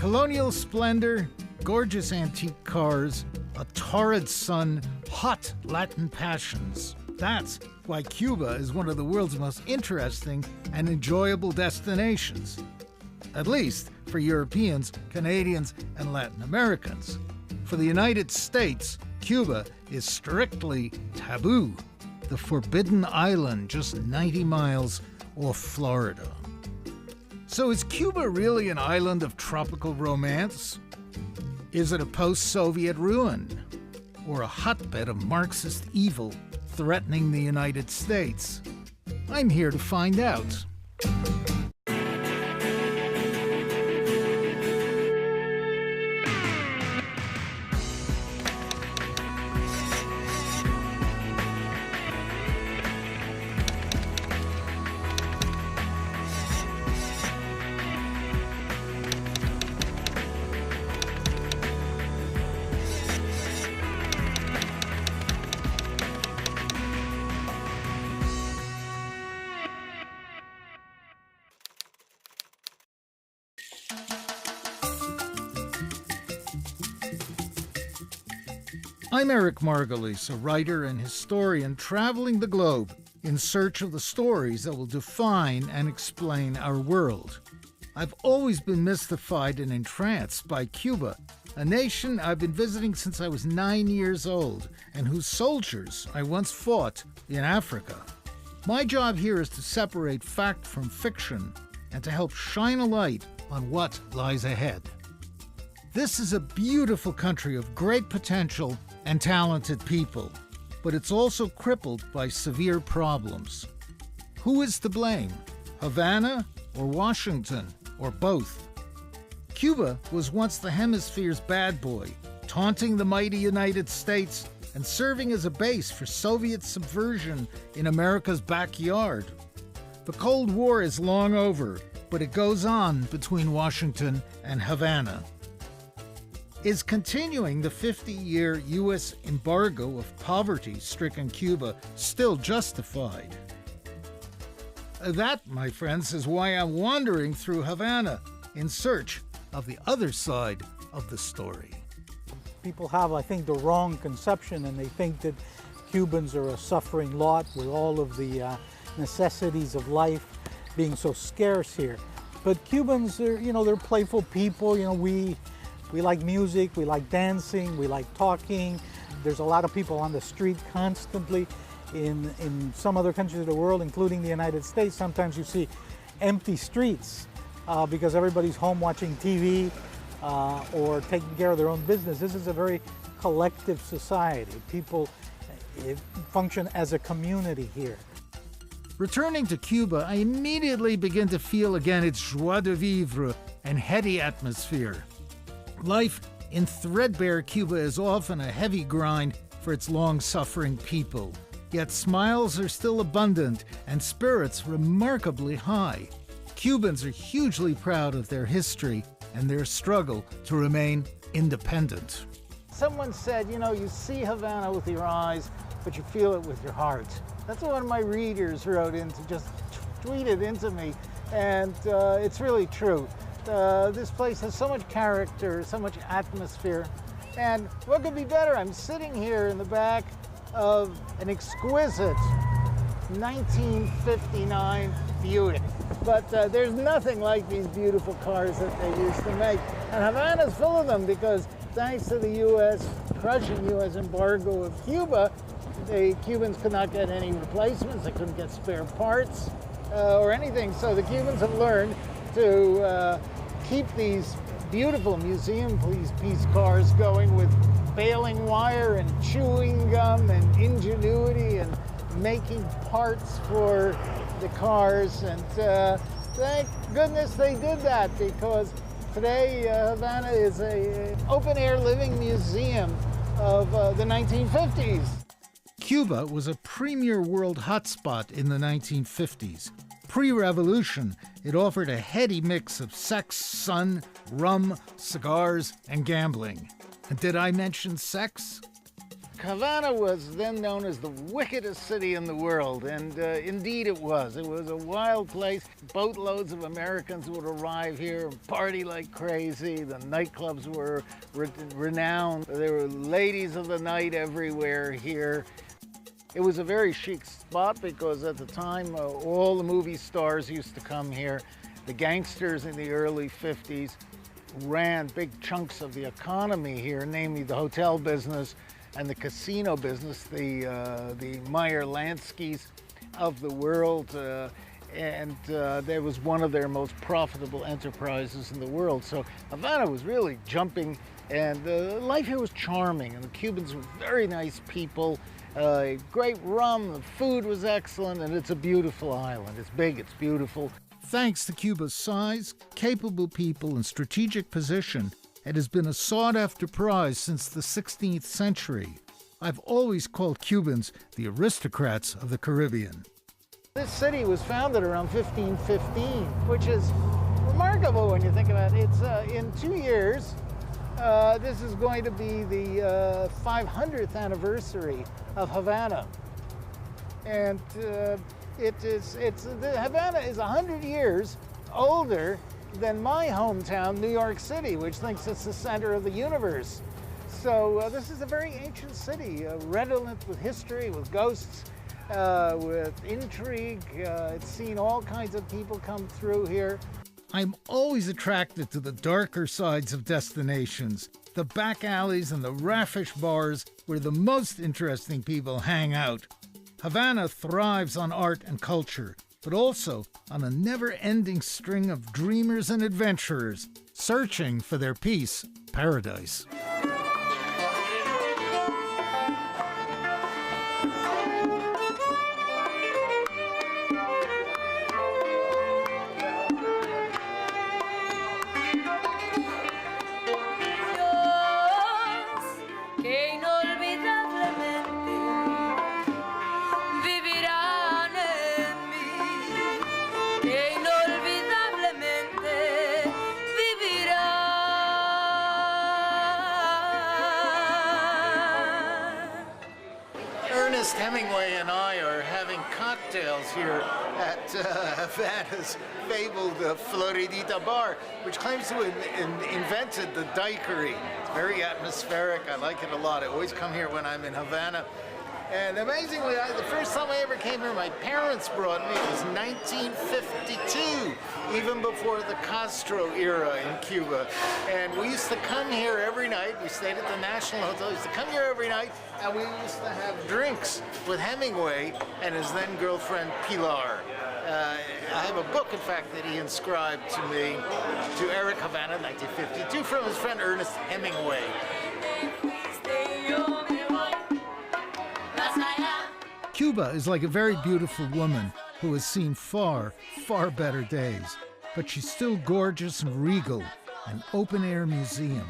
Colonial splendor, gorgeous antique cars, a torrid sun, hot Latin passions. That's why Cuba is one of the world's most interesting and enjoyable destinations. At least for Europeans, Canadians, and Latin Americans. For the United States, Cuba is strictly taboo, the forbidden island just 90 miles off Florida. So is Cuba really an island of tropical romance? Is it a post-Soviet ruin? Or a hotbed of Marxist evil threatening the United States? I'm here to find out. I'm Eric Margolis, a writer and historian traveling the globe in search of the stories that will define and explain our world. I've always been mystified and entranced by Cuba, a nation I've been visiting since I was 9 years old and whose soldiers I once fought in Africa. My job here is to separate fact from fiction and to help shine a light on what lies ahead. This is a beautiful country of great potential and talented people, but it's also crippled by severe problems. Who is to blame? Havana or Washington, or both? Cuba was once the hemisphere's bad boy, taunting the mighty United States and serving as a base for Soviet subversion in America's backyard. The Cold War is long over, but it goes on between Washington and Havana. Is continuing the 50-year U.S. embargo of poverty-stricken Cuba still justified? That, my friends, is why I'm wandering through Havana in search of the other side of the story. People have, I think, the wrong conception, and they think that Cubans are a suffering lot with all of the necessities of life being so scarce here. But Cubans, they're playful people. We like music, we like dancing, we like talking. There's a lot of people on the street constantly. In some other countries of the world, including the United States, sometimes you see empty streets because everybody's home watching TV or taking care of their own business. This is a very collective society. People function as a community here. Returning to Cuba, I immediately begin to feel again its joie de vivre and heady atmosphere. Life in threadbare Cuba is often a heavy grind for its long-suffering people. Yet smiles are still abundant and spirits remarkably high. Cubans are hugely proud of their history and their struggle to remain independent. Someone said, you see Havana with your eyes, but you feel it with your heart. That's what one of my readers wrote just tweeted into me, and it's really true. This place has so much character, so much atmosphere, and what could be better? I'm sitting here in the back of an exquisite 1959 Buick, but there's nothing like these beautiful cars that they used to make, and Havana's full of them because thanks to the crushing U.S. embargo of Cuba, the Cubans could not get any replacements, they couldn't get spare parts or anything, so the Cubans have learned to keep these beautiful museum piece cars going with baling wire and chewing gum and ingenuity and making parts for the cars. And thank goodness they did that, because today Havana is an open-air living museum of the 1950s. Cuba was a premier world hotspot in the 1950s. Pre-revolution, it offered a heady mix of sex, sun, rum, cigars, and gambling. And did I mention sex? Havana was then known as the wickedest city in the world, and indeed it was. It was a wild place. Boatloads of Americans would arrive here and party like crazy. The nightclubs were renowned. There were ladies of the night everywhere here. It was a very chic spot because at the time all the movie stars used to come here. The gangsters in the early 50s ran big chunks of the economy here, namely the hotel business and the casino business, the Meyer Landskys of the world, and there was one of their most profitable enterprises in the world. So Havana was really jumping, and life here was charming, and the Cubans were very nice people. Great rum, the food was excellent, and it's a beautiful island. It's big, it's beautiful. Thanks to Cuba's size, capable people, and strategic position, it has been a sought-after prize since the 16th century. I've always called Cubans the aristocrats of the Caribbean. This city was founded around 1515, which is remarkable when you think about it. It's in 2 years. This is going to be the 500th anniversary of Havana, and Havana is 100 years older than my hometown, New York City, which thinks it's the center of the universe. So this is a very ancient city, redolent with history, with ghosts, with intrigue. It's seen all kinds of people come through here. I'm always attracted to the darker sides of destinations, the back alleys and the raffish bars where the most interesting people hang out. Havana thrives on art and culture, but also on a never-ending string of dreamers and adventurers searching for their peace, paradise. Hemingway and I are having cocktails here at Havana's fabled Floridita bar, which claims to have invented the daiquiri. It's very atmospheric. I like it a lot. I always come here when I'm in Havana. And amazingly, the first time I ever came here, my parents brought me. It was 1952, even before the Castro era in Cuba. And we used to come here every night. We stayed at the National Hotel. We used to come here every night, and we used to have drinks with Hemingway and his then girlfriend Pilar. I have a book, in fact, that he inscribed to me, to Eric Havana, 1952, from his friend Ernest Hemingway. Cuba is like a very beautiful woman who has seen far, far better days, but she's still gorgeous and regal, an open-air museum.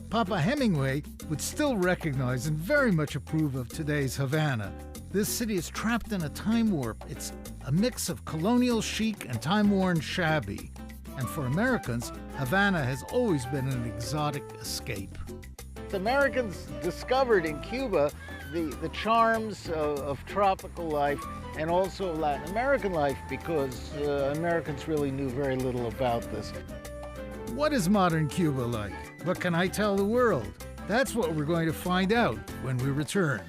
Papa Hemingway would still recognize and very much approve of today's Havana. This city is trapped in a time warp. It's a mix of colonial chic and time-worn shabby. And for Americans, Havana has always been an exotic escape. The Americans discovered in Cuba the charms of tropical life and also Latin American life, because Americans really knew very little about this. What is modern Cuba like? What can I tell the world? That's what we're going to find out when we return.